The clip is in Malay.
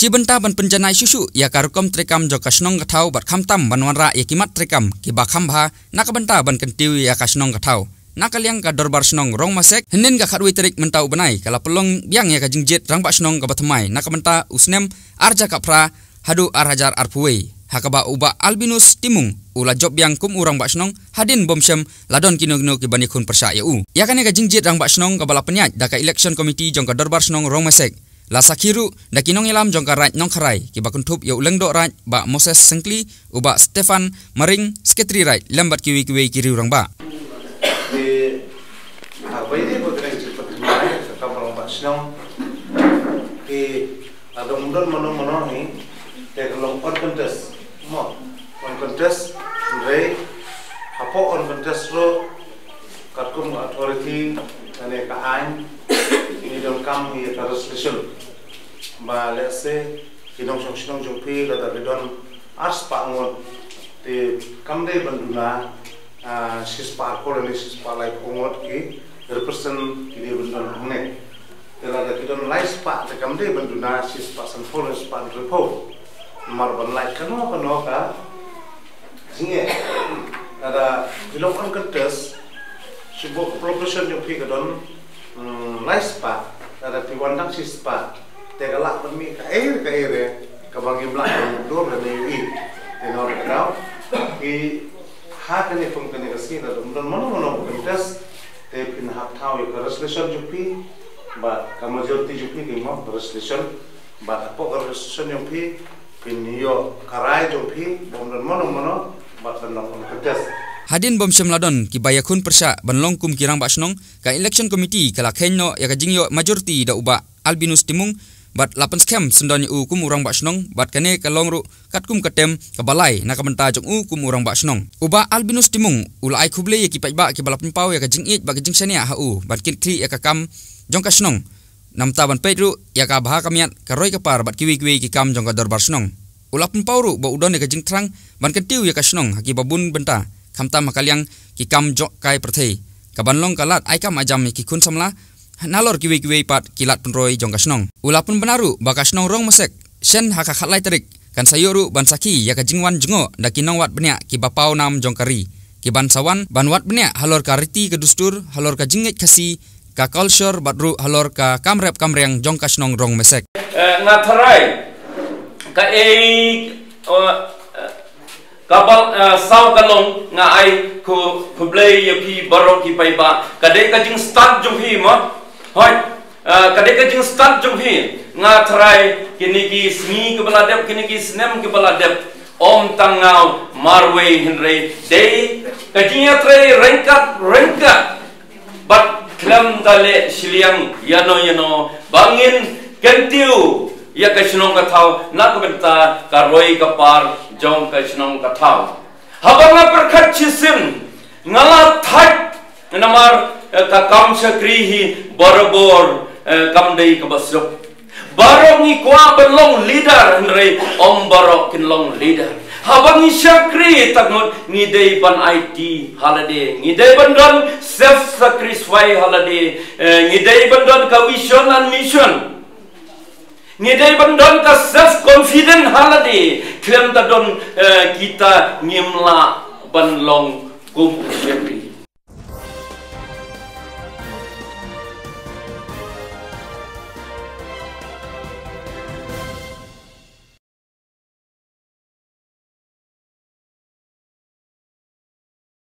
Cibenta ban penjanai susu ya karukom trekam jo kasnong gathau bat khamtam banwanra ya kimat trekam ki bakham bha nakabenta ban kentiu ya kasnong gathau nakaliang ka dorbar snong rong masek henen ga khatwi terik mentau benai kala pelong biang ya ka jingjit rang ba snong ga bathmai nakabenta usnem arja kapra hadu arhajar arpuwe hakaba uba albinus timung ula job biang kum urang ba snong hadin bomsem ladon kinogno ki bani khun persya ya ya kane ga jingjit rang ba snong ga bala penyaj da ka election committee jong ka dorbar snong rong masek la sakhiru da kinong ilam jong ka raj nong kharai ki bakun thup ya ulengdo raj ba Moses Sengkli uba Stefan Maring sekretari raj lambat kiwi kiri urang ba Ini bukan seperti mana sekarang orang Basnong di ada mudah mana ni kalau on contest, on contest, dari apa on contest lo katkum authority ane kain ini dalam kami harus resolution, balese kinong jumpi lada redon ars pangon di kamde banduna sispa koloni sispa like ongot ki represent kini benar hone. Kalau ada kita nilai spa, jika mereka berduna sispa sanfon spa report, marban like kano ka, sini ada dilakukan kertas, sebuah profession yang pergi kedon nilai spa, ada piwandang sispa, tegalak demi kair kabagi belakang dua dan ini, tenor kau, di hak ini fungsi kasih, ada mana kertas. Tapi nak tahu ya resolution jupi, but majority jupi kemau resolution, but apa resolution jupi, pinio karai jupi, bomdan mana, but nak kertas. Hadin bomsem ladon ki bayakun persya banlong kum kirang basnong ka election committee kala khenno ya ka jingyo majority da uba albinus timung bat lapan scam sendon u kum urang basnong bat kane ka longru katkum katem ka balai nakamenta jong u kum urang basnong uba albinus timung ulai khuble ye ki paiba ki balapin pau ya ka jingit ba ka jingsania ha u bat kin kli ya ka kam jong kasnong namta ban pedru ya ka bha kamiat ka roi ka par bat kiwi ki kam jong ka dorbar snong ulapin pau ru ba udon ya ka jingtrang ban kentiu ya ka snong haki babun benta khamta makaliang ki kam jok kai prathei ka banlong kalat ai kam ajam ki khun samla nalor kiwi pat kilat penroi jong kasnong ulapun benaru bakasnong rong mesek sen haka khatlai terik kan sayuru ban saki ya ka jingwan jengo da kinong wat benya ki bapau nam jong kari ki ban sawan ban wat benya halor kariti ke dustur halor ka jingit kasi ka culture badru halor ka kamrep kamreng jong kasnong rong mesek ngatharai ka kabal saw kalong nga ai ku blay yapi barok ki paiba kadai ka jing start jong hi mo hoi kadai ka jing start jong hi nga thrai kini ki smi ke baladep kini ki snem ke baladep om tangau marwe hinre dei ka jing ya thrai rengkat bat klam dale shiliang yano bangin kentiu ya kasnong kathau nak benta karoi kapar jong kasnong kathau habanga perkhat chisim ngala thak namar ka kam sakri hi borobor kam dei ka basrok barong ni kwa belong leader nrei om barok kinlong leader habangi sakri takmut ni dei ban IT holiday ni dei bandon self sacrifice holiday ni dei bandon ka vision and mission ngidai bandon ka self confident halade klem ta don kita ngimla banlong kum syekri